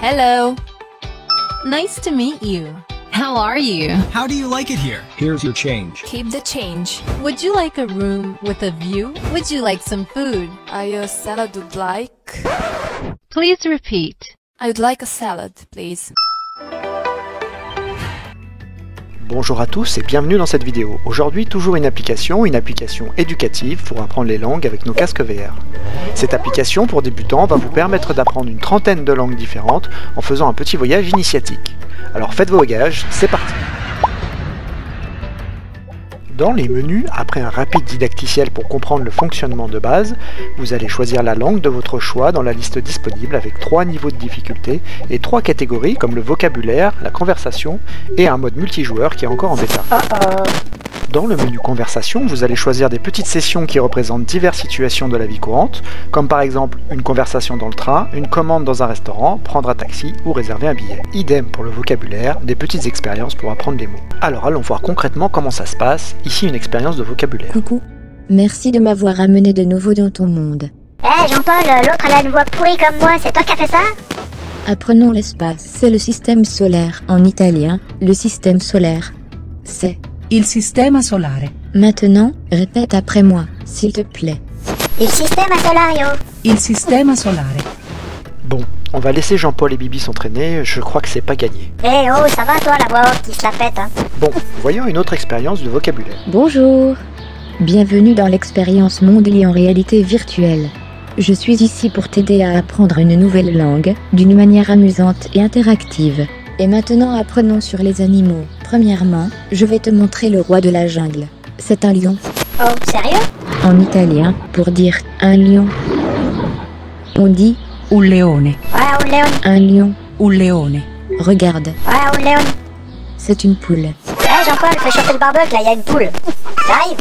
Hello. Nice to meet you. How are you? How do you like it here? Here's your change. Keep the change. Would you like a room with a view? Would you like some food? A salad would like... Please repeat. I would like a salad, please. Bonjour à tous et bienvenue dans cette vidéo. Aujourd'hui, toujours une application éducative pour apprendre les langues avec nos casques VR. Cette application pour débutants va vous permettre d'apprendre une trentaine de langues différentes en faisant un petit voyage initiatique. Alors faites vos bagages, c'est parti! Dans les menus, après un rapide didacticiel pour comprendre le fonctionnement de base, vous allez choisir la langue de votre choix dans la liste disponible avec 3 niveaux de difficulté et 3 catégories comme le vocabulaire, la conversation et un mode multijoueur qui est encore en bêta. Dans le menu conversation, vous allez choisir des petites sessions qui représentent diverses situations de la vie courante, comme par exemple une conversation dans le train, une commande dans un restaurant, prendre un taxi ou réserver un billet. Idem pour le vocabulaire, des petites expériences pour apprendre les mots. Alors allons voir concrètement comment ça se passe, ici une expérience de vocabulaire. Coucou, merci de m'avoir amené de nouveau dans ton monde. Jean-Paul, l'autre elle a une voix pourrie comme moi, c'est toi qui as fait ça? Apprenons l'espace, c'est le système solaire, en italien, le système solaire. C'est il sistema solare. Maintenant, répète après moi, s'il te plaît. Il sistema solario. Il sistema solare. Bon, on va laisser Jean-Paul et Bibi s'entraîner, je crois que c'est pas gagné. Eh oh, ça va toi la voix haute qui se la pète, hein? Bon, voyons une autre expérience de vocabulaire. Bonjour. Bienvenue dans l'expérience Mondly en réalité virtuelle. Je suis ici pour t'aider à apprendre une nouvelle langue, d'une manière amusante et interactive. Et maintenant apprenons sur les animaux. Premièrement, je vais te montrer le roi de la jungle. C'est un lion. Oh, sérieux? En italien, pour dire un lion, on dit Un leone. Ouais, un léon. un lion. Un leone. Regarde, Ouais, un léon. c'est une poule. Eh Jean-Paul, fais chauffer le barbecue là, il y a une poule. J'arrive.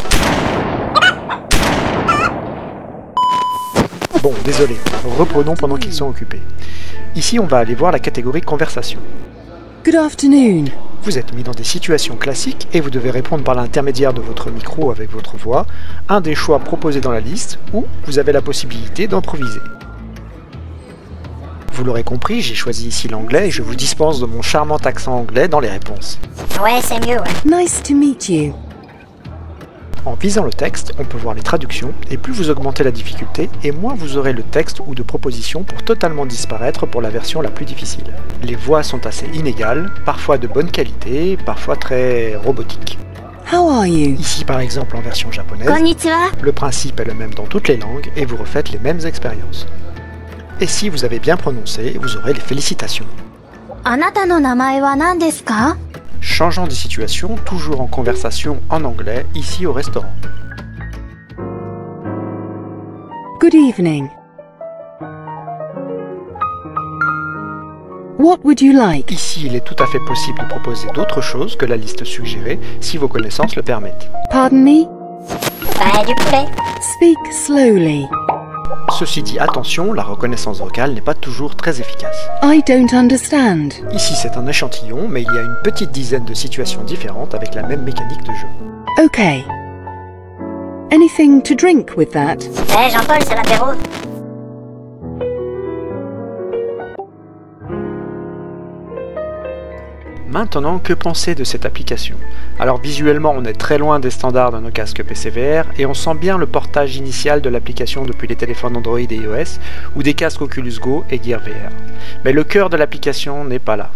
Bon, désolé, reprenons pendant qu'ils sont occupés. Ici, on va aller voir la catégorie conversation. Good afternoon. Vous êtes mis dans des situations classiques et vous devez répondre par l'intermédiaire de votre micro avec votre voix, un des choix proposés dans la liste, ou vous avez la possibilité d'improviser. Vous l'aurez compris, j'ai choisi ici l'anglais et je vous dispense de mon charmant accent anglais dans les réponses. Ouais, c'est mieux, ouais. Nice to meet you. En visant le texte, on peut voir les traductions, et plus vous augmentez la difficulté, et moins vous aurez le texte ou de propositions pour totalement disparaître pour la version la plus difficile. Les voix sont assez inégales, parfois de bonne qualité, parfois très robotiques. How are you? Ici par exemple en version japonaise, Konnichiwa. le principe est le même dans toutes les langues, et vous refaites les mêmes expériences. Et si vous avez bien prononcé, vous aurez les félicitations. Anata no namae wa nan desu ka? Changeant de situation, toujours en conversation en anglais, ici au restaurant. Good evening. What would you like? Ici, il est tout à fait possible de proposer d'autres choses que la liste suggérée, si vos connaissances le permettent. Pardon me? Bah, du poulet. Speak slowly. Ceci dit, attention, la reconnaissance vocale n'est pas toujours très efficace. I don't understand. Ici, c'est un échantillon, mais il y a une petite dizaine de situations différentes avec la même mécanique de jeu. Okay. Anything to drink with that? Eh Jean-Paul, c'est l'apéro. Maintenant, que penser de cette application? Alors visuellement, on est très loin des standards de nos casques PC VR et on sent bien le portage initial de l'application depuis les téléphones Android et iOS ou des casques Oculus Go et Gear VR. Mais le cœur de l'application n'est pas là.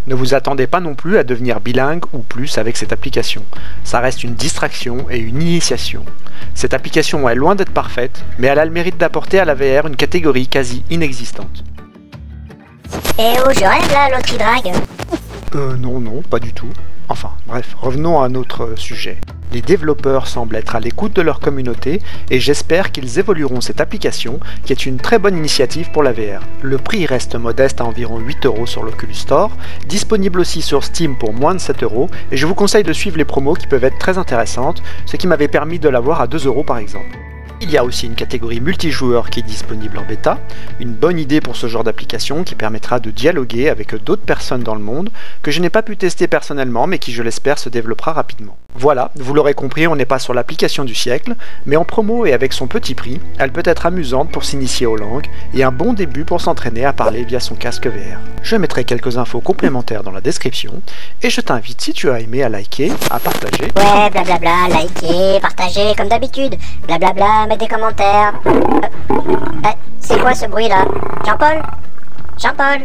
Ne vous attendez pas non plus à devenir bilingue ou plus avec cette application. Ça reste une distraction et une initiation. Cette application est loin d'être parfaite, mais elle a le mérite d'apporter à la VR une catégorie quasi inexistante. Eh oh, je rêve là, l'autre qui drague. Non, pas du tout. Enfin, bref, revenons à notre sujet. Les développeurs semblent être à l'écoute de leur communauté et j'espère qu'ils évolueront cette application qui est une très bonne initiative pour la VR. Le prix reste modeste à environ 8 € sur l'Oculus Store, disponible aussi sur Steam pour moins de 7 € et je vous conseille de suivre les promos qui peuvent être très intéressantes, ce qui m'avait permis de l'avoir à 2 € par exemple. Il y a aussi une catégorie multijoueur qui est disponible en bêta, une bonne idée pour ce genre d'application qui permettra de dialoguer avec d'autres personnes dans le monde, que je n'ai pas pu tester personnellement mais qui je l'espère se développera rapidement. Voilà, vous l'aurez compris, on n'est pas sur l'application du siècle, mais en promo et avec son petit prix, elle peut être amusante pour s'initier aux langues et un bon début pour s'entraîner à parler via son casque VR. Je mettrai quelques infos complémentaires dans la description et je t'invite, si tu as aimé, à liker, à partager. Ouais, blablabla, liker, partager comme d'habitude. Blablabla, mettre des commentaires. C'est quoi ce bruit là? Jean-Paul? Jean-Paul?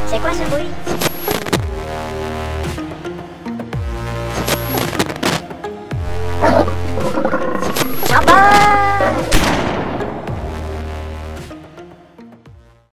C'est quoi ce bruit?